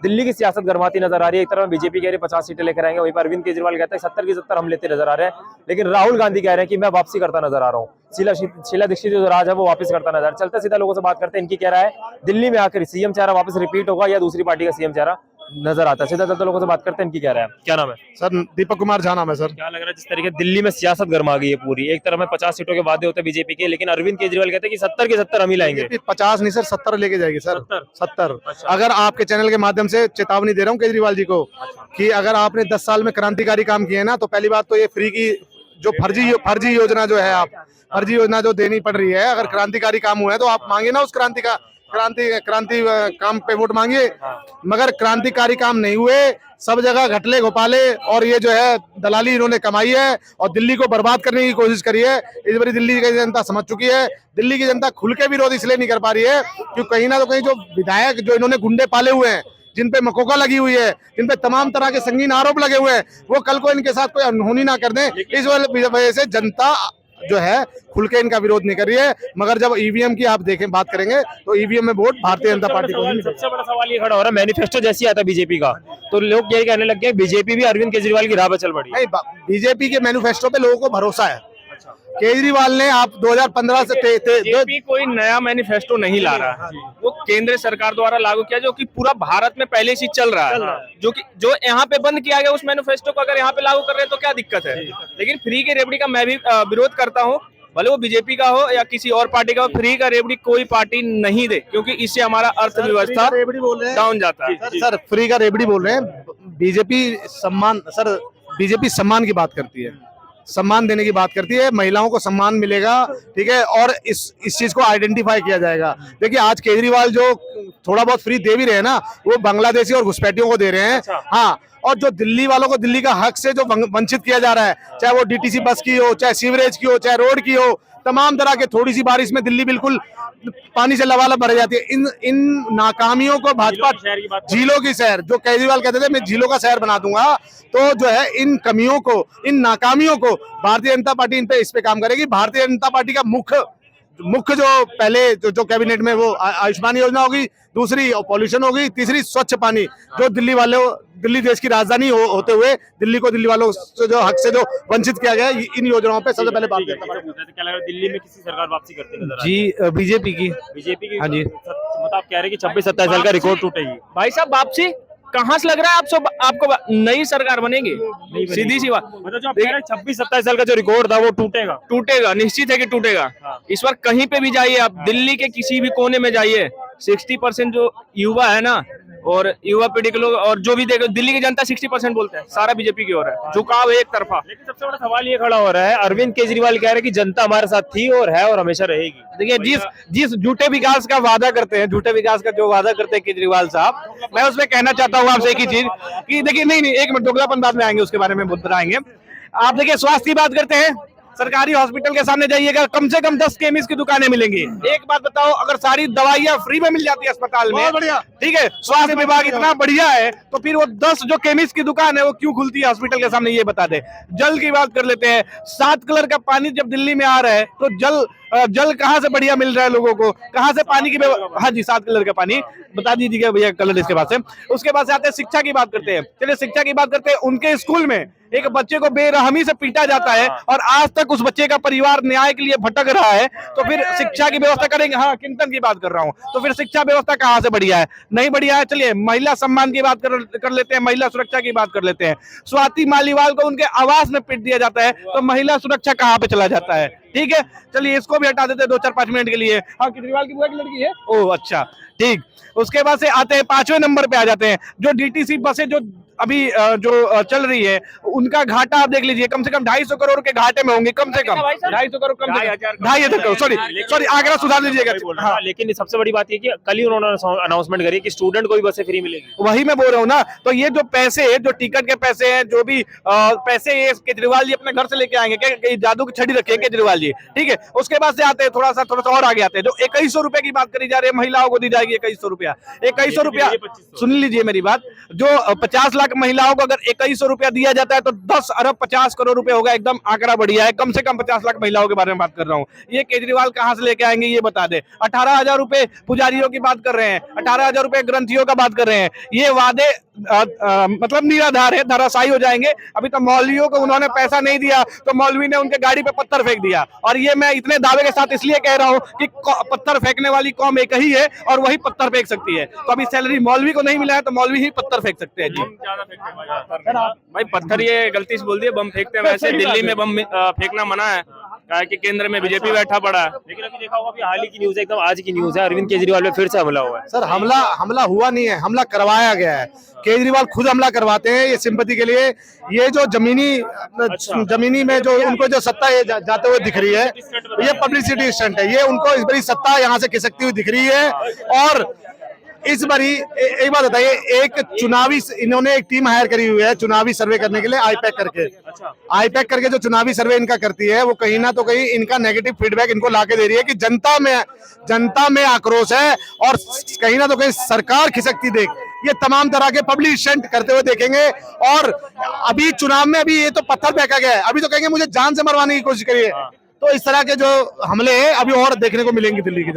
दिल्ली की सियासत गर्माती नजर आ रही है। एक तरफ बीजेपी कह रही है 50 सीटें लेकर आएंगे, वहीं पर अरविंद केजरीवाल कहते हैं 70 की 70 हम लेते नजर आ रहे हैं। लेकिन राहुल गांधी कह रहे हैं कि मैं वापसी करता नजर आ रहा हूँ। शीला दीक्षित जो राज है वो वापस करता नजर। चलते सीधा लोगों से बात करते हैं, इनकी कह रहा है दिल्ली में आकर सीएम चेहरा वापस रिपीट होगा या दूसरी पार्टी का सीएम चेहरा नजर आता है। सीधा चलते लोगों से बात करते हैं, इनकी कह रहा है। क्या नाम है सर? दीपक कुमार झा नाम है सर। क्या लग रहा है जिस तरीके दिल्ली में सियासत गर्मा गई है पूरी, एक तरफ में 50 सीटों के वादे होते हैं बीजेपी के, लेकिन अरविंद केजरीवाल कहते हैं कि 70 की 70 हम ही लाएंगे। 50 नहीं सर, 70 लेके जाएगी सर। 70। अच्छा। अगर आपके चैनल के माध्यम से चेतावनी दे रहा हूँ केजरीवाल जी को कि अगर आपने 10 साल में क्रांतिकारी काम किए ना, तो पहली बात तो ये फ्री की जो फर्जी योजना जो है, आप फर्जी योजना जो देनी पड़ रही है, अगर क्रांतिकारी काम हुआ है तो आप मांगे ना उस क्रांति काम पे वोट मांगिए। मगर क्रांतिकारी काम नहीं हुए, सब जगह घटले घोटाले और ये जो है दलाली इन्होंने कमाई है और दिल्ली को बर्बाद करने की कोशिश करी है। इस बार दिल्ली की जनता समझ चुकी है। दिल्ली की जनता खुल के विरोध इसलिए नहीं कर पा रही है क्योंकि कहीं ना तो कहीं जो विधायक जो इन्होंने गुंडे पाले हुए हैं, जिन पे मकोका लगी हुई है, जिन पे तमाम तरह के संगीन आरोप लगे हुए हैं, वो कल को इनके साथ कोई अनहोनी ना कर दें। इस वजह से जनता जो है खुल के इनका विरोध नहीं कर रही है। मगर जब ईवीएम की आप देखें बात करेंगे तो ईवीएम में वोट भारतीय जनता पार्टी को। सबसे बड़ा सवाल ये खड़ा हो रहा है, मैनिफेस्टो जैसी आता है बीजेपी का, तो लोग यही कहने लग गए बीजेपी भी अरविंद केजरीवाल की राह पर चल पड़ी। नहीं, बीजेपी के मैनिफेस्टो पे लोगों को भरोसा है। केजरीवाल ने आप 2015 से बीजेपी कोई नया मैनिफेस्टो नहीं ला रहा है, वो केंद्र सरकार द्वारा लागू किया जो कि पूरा भारत में पहले से चल रहा है, जो यहाँ पे बंद किया गया उस मैनिफेस्टो को अगर यहाँ पे लागू कर रहे हैं तो क्या दिक्कत है। लेकिन फ्री के रेवड़ी का मैं भी विरोध करता हूँ, भले वो बीजेपी का हो या किसी और पार्टी का हो। फ्री का रेवड़ी कोई पार्टी नहीं दे क्योंकि इससे हमारा अर्थव्यवस्था डाउन जाता है। सर फ्री का रेवड़ी बोल रहे हैं। बीजेपी सम्मान की बात करती है, सम्मान देने की बात करती है, महिलाओं को सम्मान मिलेगा, ठीक है, और इस चीज को आइडेंटिफाई किया जाएगा। देखिए आज केजरीवाल जो थोड़ा बहुत फ्री दे भी रहे हैं ना, वो बांग्लादेशी और घुसपैठियों को दे रहे हैं। हाँ, और जो दिल्ली वालों को दिल्ली का हक से जो वंचित किया जा रहा है, चाहे वो डीटीसी बस की हो, चाहे सीवरेज की हो, चाहे रोड की हो, तमाम तरह के, थोड़ी सी बारिश में दिल्ली बिल्कुल पानी से लबालब भर जाती है। इन नाकामियों को भाजपा, झीलों की शहर जो केजरीवाल कहते थे मैं झीलों का शहर बना दूंगा, तो जो है इन कमियों को, इन नाकामियों को भारतीय जनता पार्टी इस पे काम करेगी। भारतीय जनता पार्टी का मुख्य जो पहले जो कैबिनेट में वो आयुष्मान योजना होगी, दूसरी पॉल्यूशन होगी, तीसरी स्वच्छ पानी, जो दिल्ली देश की राजधानी होते हुए दिल्ली को दिल्ली वालों से जो हक से जो वंचित किया गया, इन योजनाओं पे सबसे पहले बात करता है। दिल्ली में किसी सरकार वापसी करती नजर जी बीजेपी की। हाँ जी, मतलब आप कह रहे हैं कि 26-27 साल का रिकॉर्ड टूटेगी। भाई साहब वापसी कहाँ से लग रहा है आपको नई सरकार बनेगी? सीधी सी बात, मतलब जो आप कह रहे हैं 26-27 साल का जो रिकॉर्ड था वो टूटेगा, निश्चित है कि टूटेगा। इस बार कहीं पे भी जाइए आप, दिल्ली के किसी भी कोने में जाइए, 60% जो युवा है ना, और युवा पीढ़ी के लोग, और जो भी देखो दिल्ली की जनता 60% बोलते हैं सारा बीजेपी की ओर है, झुकाव एक तरफा। लेकिन सबसे बड़ा सवाल ये खड़ा हो रहा है, अरविंद केजरीवाल कह रहे हैं कि जनता हमारे साथ थी और है और हमेशा रहेगी। देखिए जिस झूठे विकास का वादा करते हैं, झूठे विकास का जो वादा करते हैं केजरीवाल साहब, मैं उसमें कहना चाहता हूँ आपसे एक ही चीज कि देखिए, नहीं एक मिनट, दोगलापन बाद में आएंगे, उसके बारे में बताएंगे। आप देखिए स्वास्थ्य की बात करते हैं, सरकारी हॉस्पिटल के सामने जाइएगा, कम से कम 10 केमिस्ट की दुकानें मिलेंगी। एक बात बताओ, अगर सारी दवाइयां फ्री में मिल जाती है अस्पताल में, ठीक है, स्वास्थ्य विभाग इतना बढ़िया है, तो फिर वो 10 जो केमिस्ट की दुकान है वो क्यों खुलती है हॉस्पिटल के सामने, ये बता दे। जल की बात कर लेते हैं, 7 कलर का पानी जब दिल्ली में आ रहा है तो जल कहाँ से बढ़िया मिल रहा है लोगों को, कहाँ से पानी की, हाँ जी 7 कलर का पानी बता दीजिएगा भैया कलर इसके बाद से। उसके बाद से आते हैं शिक्षा की बात करते हैं। चलिए शिक्षा की बात करते हैं, उनके स्कूल में एक बच्चे को बेरहमी से पीटा जाता है और आज तक उस बच्चे का परिवार न्याय के लिए भटक रहा है, तो फिर शिक्षा की व्यवस्था करेंगे? हाँ, चिंतन की बात कर रहा हूँ, तो फिर शिक्षा व्यवस्था कहाँ से बढ़िया है? नहीं बढ़िया है। चलिए महिला सम्मान की बात कर लेते हैं, महिला सुरक्षा की बात कर लेते हैं। स्वाति मालीवाल को उनके आवास में पीट दिया जाता है, तो महिला सुरक्षा कहाँ पे चला जाता है? ठीक है, चलिए इसको भी हटा देते हैं 2-4-5 मिनट के लिए। हाँ, केजरीवाल की बुआ की लड़की है, ओह अच्छा, ठीक। उसके बाद से आते हैं 5वें नंबर पे आ जाते हैं, जो डीटीसी बसें जो अभी जो चल रही है, उनका घाटा आप देख लीजिए, कम से कम 250 करोड़ के घाटे में होंगे, कम से कम 250 करोड़, कम से कम 2,500 करोड़। सॉरी आंकड़ा सुधार लीजिएगा। हाँ, लेकिन सबसे बड़ी बात ये कि कल ही उन्होंने अनाउंसमेंट करी कि स्टूडेंट को भी बसें फ्री मिलेगी। वही मैं बोल रहा हूँ ना, तो ये जो पैसे, जो टिकट के पैसे हैं, जो भी पैसे ये केजरीवाल जी अपने घर से लेके आएंगे क्या? जादू की छड़ी रखी है केजरीवाल जी? जी, ठीक है। उसके बाद से आते हैं थोड़ा सा और आगे आते हैं, जो 2100 रुपए की बात करी जा रही है, महिलाओं को दी जाएगी 2100 रुपया। 2100 रुपया, सुन लीजिए मेरी बात, जो 50 लाख महिलाओं को अगर 2100 रुपया दिया जाता है तो 10 अरब 50 करोड़ रुपए होगा। एकदम आंकड़ा बढ़िया है, कम से कम 50 लाख महिलाओं के बारे में बात कर रहा हूँ। ये केजरीवाल कहां से लेके आएंगे ये बता दे। 18,000 रुपए पुजारियों की बात कर रहे हैं, 18,000 रुपए ग्रंथियों का बात कर रहे हैं। ये वादे मतलब निराधार है, धराशायी हो जाएंगे। अभी तो मौलवियों को उन्होंने पैसा नहीं दिया तो मौलवी ने उनके गाड़ी पे पत्थर फेंक दिया। और ये मैं इतने दावे के साथ इसलिए कह रहा हूँ कि पत्थर फेंकने वाली कौम एक ही है और वही पत्थर फेंक सकती है। तो अभी सैलरी मौलवी को नहीं मिला है तो मौलवी ही पत्थर फेंक सकते हैं जी। भाई पत्थर ये गलती से बोल दिए, बम फेंकते हैं वैसे दिल्ली में बम फेंकना मना है, कहा कि केंद्र में बीजेपी बैठा पड़ा है। लेकिन अभी देखा होगा, अभी हाल ही की न्यूज है, एकदम आज की न्यूज है, अरविंद केजरीवाल पे फिर से हमला हुआ है। सर हमला हुआ नहीं है, हमला करवाया गया है। केजरीवाल खुद हमला करवाते हैं ये सिंपैथी के लिए। ये जो जमीनी में जो उनको जो सत्ता जाते हुए दिख रही है, ये पब्लिसिटी स्टंट है। ये उनको इस बड़ी सत्ता यहाँ से खिसकती हुई दिख रही है। और इस बारी एक बात बताइए, एक चुनावी इन्होंने एक टीम हायर करी हुई है चुनावी सर्वे करने के लिए, आईपैक करके जो चुनावी सर्वे इनका करती है, वो कहीं ना तो कहीं इनका नेगेटिव फीडबैक इनको लाके दे रही है कि जनता में आक्रोश है और कहीं ना तो कहीं सरकार खिसकती देख ये तमाम तरह के पब्लिक स्टंट करते हुए देखेंगे। और अभी चुनाव में अभी ये तो पत्थर फेंका गया है, अभी तो कहेंगे मुझे जान से मरवाने की कोशिश करिए। तो इस तरह के जो हमले हैं अभी और देखने को मिलेंगे दिल्ली की।